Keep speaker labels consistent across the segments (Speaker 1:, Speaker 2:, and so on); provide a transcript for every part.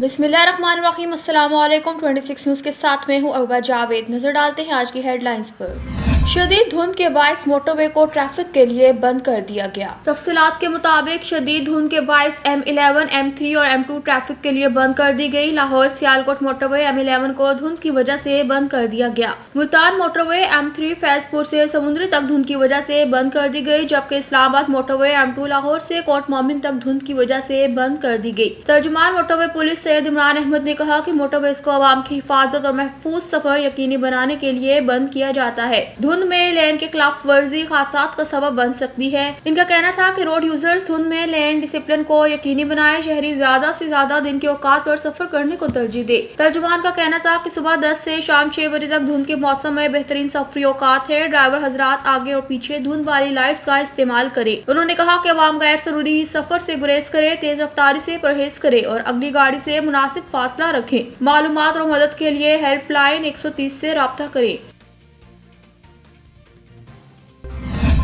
Speaker 1: बिस्मिल्लाहिर्रहमानिर्रहीम। अस्सलाम वालेकुम। 26 न्यूज़ के साथ में हूँ अरबा जावेद। नजर डालते हैं आज की हेडलाइंस पर। शदीद धुंध के बायस मोटरवे को ट्रैफिक के लिए बंद कर दिया गया। तफसीलात के मुताबिक शदीद धुंध के बायस M11, M3 और M2 ट्रैफिक के लिए बंद कर दी गई। लाहौर सियालकोट मोटरवे M11 को धुंध की वजह से बंद कर दिया गया। मुल्तान मोटरवे M3 फैजपुर से समुद्री तक धुंध की वजह से बंद कर दी गई, जबकि इस्लामाबाद मोटरवे M2 लाहौर से कोट मोमिन तक धुंध की वजह से बंद कर दी गई। तर्जुमान मोटरवे पुलिस सैयद इमरान अहमद ने कहा कि मोटरवेज को आवाम की हिफाजत और महफूज सफर यकीनी बनाने के लिए बंद किया जाता है। धुंध में लेन के खिलाफ वर्जी हादसात का सबब बन सकती है। इनका कहना था कि रोड यूजर्स धुंध में लेन डिसिप्लिन को यकीनी बनाए, शहरी ज्यादा से ज्यादा दिन के औकात पर सफर करने को तरजीह दे। तर्जुमान का कहना था कि सुबह 10 से शाम 6 बजे तक धुंध के मौसम में बेहतरीन सफरी औकात है। ड्राइवर हजरात आगे और पीछे धुंध वाली लाइट्स का इस्तेमाल करे। उन्होंने कहा कि अवाम गैर जरूरी सफर से गुरेज करे, तेज रफ्तारी से परहेज करे और अगली गाड़ी से मुनासिब फासला रखें। मालूमात और मदद के लिए हेल्पलाइन 130 से राब्ता करें।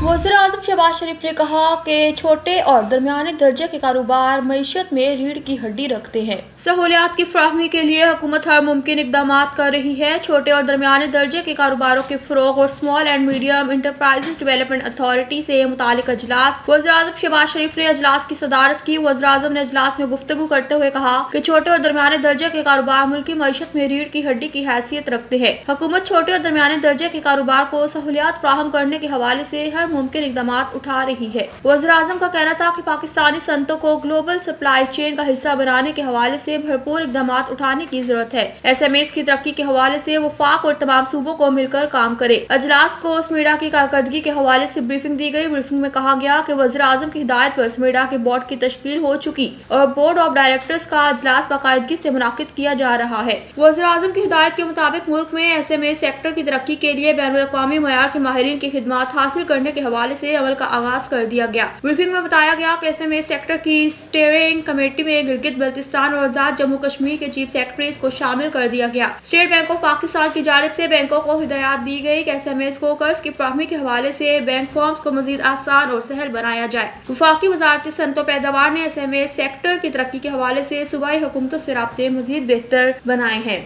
Speaker 1: वज़ीर-ए-आज़म शहबाज शरीफ ने कहा कि छोटे और दरमियाने दर्जे के कारोबार मईशत में रीढ़ की हड्डी रखते हैं। सहूलियात की फराहमी के लिए हुकूमत हर मुमकिन इकदाम कर रही है। छोटे और दरमियाने दर्जे के कारोबारों के फरोग और small and medium enterprises development authority से मुतालिक अजलास। वज़ीर-ए-आज़म शहबाज शरीफ ने अजलास की सदारत की। वज़ीर-ए-आज़म ने अजलास में गुफ्तगू करते हुए कहा कि छोटे और दरमियाने दर्जे के कारोबार मुल्क की मईशत में रीढ़ की हड्डी की हैसियत रखते हैं। हुकूमत छोटे और दरमियाने दर्जे के कारोबार को सहूलियात फराहम करने के हवाले से हर मुमकिन इकदाम उठा रही है। वज़ीर-ए-आज़म का कहना था कि पाकिस्तानी सनतों को ग्लोबल सप्लाई चेन का हिस्सा बनाने के हवाले से भरपूर इकदाम उठाने की जरूरत है। SMEs की तरक्की के हवाले से वफाक और तमाम सूबों को मिलकर काम करे। अजलास को स्मीडा की कारकर्दगी के हवाले से ब्रीफिंग दी गई। ब्रीफिंग में कहा गया कि वज़ीर-ए-आज़म की हिदायत पर स्मीडा के बोर्ड की तश्कील हो चुकी और बोर्ड ऑफ डायरेक्टर्स का अजलास बाकायदगी से मुनाकिद किया जा रहा है। वज़ीर-ए-आज़म की हिदायत के मुताबिक मुल्क में SME सेक्टर की तरक्की के लिए बैनुल-अक़वामी मयार के माहिरीन की खिदमात हासिल करने के हवाले से अमल का आगाज कर दिया गया। ब्रीफिंग में बताया गया कि SME सेक्टर की स्टीयरिंग कमेटी में गिलगित बल्तिस्तान और आजाद जम्मू कश्मीर के चीफ सेक्रेटरीज को शामिल कर दिया गया। स्टेट बैंक ऑफ पाकिस्तान की जानिब से बैंकों को हिदायत दी गई कि SMEs को कर्ज की फराहमी के हवाले से बैंक फॉर्म्स को मजीद आसान और सहल बनाया जाए। वफाकी वजारत सनतो पैदावार ने SME सेक्टर की तरक्की के हवाले से सूबाई हुकूमतों से राब्ते मजीद बेहतर बनाए हैं।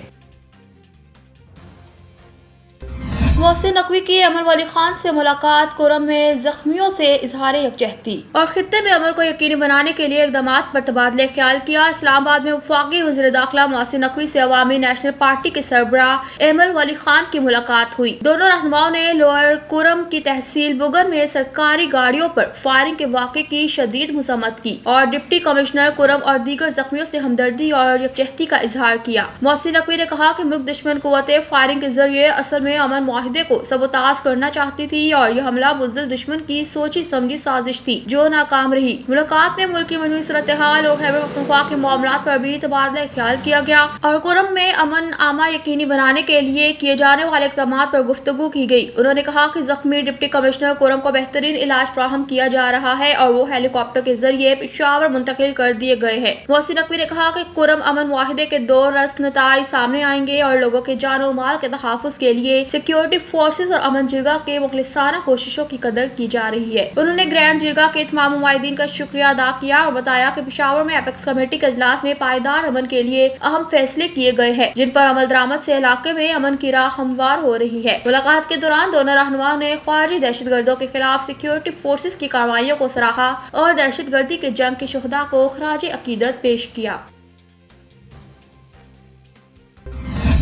Speaker 1: मोहसिन नकवी की अमर वली खान से मुलाकात। कुरम में जख्मियों से इजहार यकजहती और खित्ते में अमर को यकीनी बनाने के लिए इकदाम पर तबादले ख्याल किया। इस्लामाबाद में वफाकी वज़ीर दाखिला मोहसिन नकवी से अवामी नेशनल पार्टी के सरबराह अमर वली खान की मुलाकात हुई। दोनों रहनुमाओं ने लोअर कुरम की तहसील बुगर में सरकारी गाड़ियों पर फायरिंग के वाक़े की शदीद मज़म्मत की और डिप्टी कमिश्नर कुरम और दीगर जख्मियों से हमदर्दी और यकजहती का इजहार किया। मोहसिन नकवी ने कहा कि मुल्क दुश्मन कुव्वतें फायरिंग के जरिए असल में अमन माहिदे को सबोताज करना चाहती थी और यह हमला बुज़दिल दुश्मन की सोची समझी साजिश थी जो नाकाम रही। मुलाकात में मुल्क की मजमूई सूरत-ए-हाल और खैबर पख्तूनख्वा के मामलात पर भी तबादला ख्याल किया गया और कुरम में अमन आमा यकीनी बनाने के लिए किए जाने वाले इक़दामात पर गुफ्तगू की गई। उन्होंने कहा कि जख्मी डिप्टी कमिश्नर कुरम को बेहतरीन इलाज फराहम किया जा रहा है और वो हेलीकॉप्टर के जरिए पेशावर मुंतकिल कर दिए गए हैं। मोहसिन नकवी ने कहा कि कुरम अमन मुआहिदे के 2 रस नताइज सामने आएंगे और लोगों के जानो माल के तहफ़्फ़ुज़ के लिए सिक्योरिटी फोर्सेस और अमन जिरगा के मुखलिसाना कोशिशों की कदर की जा रही है। उन्होंने ग्रैंड जिरगा के तमाम मुमाहिदीन का शुक्रिया अदा किया और बताया कि पेशावर में एपेक्स कमेटी के इजलास में पायदार अमन के लिए अहम फैसले किए गए हैं, जिन पर अमल दरामद से इलाके में अमन की राह हमवार हो रही है। मुलाकात के दौरान दोनों रहनुमाओं ने ख्वारिजी दहशतगर्दों के खिलाफ सिक्योरिटी फोर्सेस की कार्रवाइयों को सराहा और दहशतगर्दी के जंग के शुहदा को खराज अकीदत पेश किया।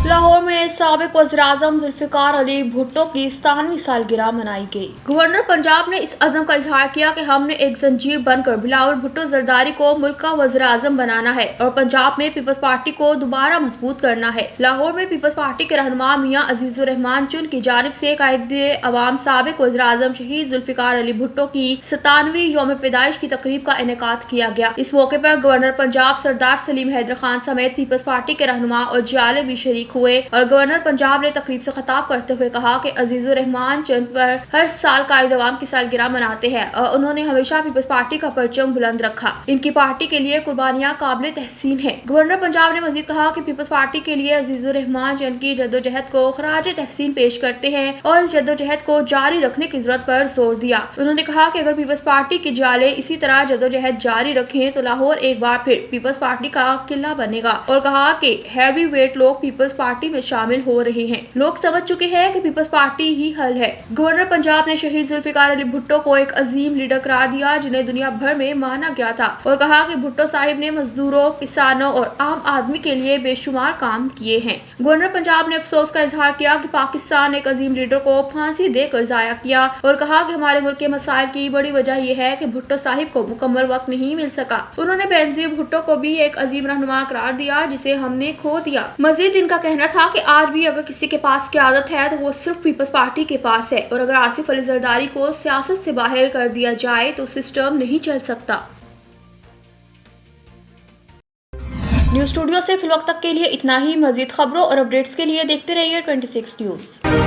Speaker 1: लाहौर में साबिक वज़ीर-ए-आज़म जुल्फ़िकार अली भुट्टो की 97वीं सालगिरह मनाई गई। गवर्नर पंजाब ने इस अज़म का इजहार किया कि हमने एक जंजीर बनकर बिलावल भुट्टो जरदारी को मुल्क का वज़ीर-ए-आज़म बनाना है और पंजाब में पीपल्स पार्टी को दोबारा मजबूत करना है। लाहौर में पीपल्स पार्टी के रहनुमा मियां अजीजुर रहमान चुन की जानिब से कायदे अवाम साबिक वज़ीर-ए-आज़म शहीद जुल्फ़िकार अली भुट्टो की 97वीं यौम पैदाइश की तकरीब का इनेकाद किया गया। इस मौके पर गवर्नर पंजाब सरदार सलीम हैदर खान समेत पीपल्स पार्टी के रहनुमा और जियाले भी शरीक हुए और गवर्नर पंजाब ने तकरीब से खिताब करते हुए कहा कि अजीजुर रहमान चंद पर हर साल कायद अवाम की सालगिरह मनाते हैं और उन्होंने हमेशा पीपल्स पार्टी का परचम बुलंद रखा। इनकी पार्टी के लिए कुर्बानियां काबिल तहसीन है। गवर्नर पंजाब ने मजीद कहा कि पीपल्स पार्टी के लिए अजीजुर रहमान चंद की जद्दोजहद को खराज तहसीन पेश करते हैं और इस जद्दोजहद को जारी रखने की जरूरत पर जोर दिया। उन्होंने कहा कि अगर पीपल्स पार्टी के जाले इसी तरह जद्दोजहद जारी रखें तो लाहौर एक बार फिर पीपल्स पार्टी का किला बनेगा और कहा कि हैवी वेट लोग पीपल्स पार्टी में शामिल हो रहे हैं। लोग समझ चुके हैं कि पीपल्स पार्टी ही हल है। गवर्नर पंजाब ने शहीद जुल्फिकार अली भुट्टो को एक अजीम लीडर करार दिया जिन्हें दुनिया भर में माना गया था और कहा कि भुट्टो साहिब ने मजदूरों, किसानों और आम आदमी के लिए बेशुमार काम किए हैं। गवर्नर पंजाब ने अफसोस का इजहार किया कि पाकिस्तान ने एक अजीम लीडर को फांसी देकर जाया किया और कहा कि हमारे मुल्क के मसाइल की बड़ी वजह यह है कि भुट्टो साहिब को मुकम्मल वक्त नहीं मिल सका। उन्होंने बेनजीर भुट्टो को भी एक अजीम रहनुमा करार दिया जिसे हमने खो दिया। मजीद इनका कहना था कि आज भी अगर किसी के पास क़यादत है तो वो सिर्फ पीपल्स पार्टी के पास है और अगर आसिफ अली जरदारी को सियासत से बाहर कर दिया जाए तो सिस्टम नहीं चल सकता। न्यूज़ स्टूडियो से फिलवक्त तक के लिए इतना ही। मजीद खबरों और अपडेट्स के लिए देखते रहिए 26 न्यूज़।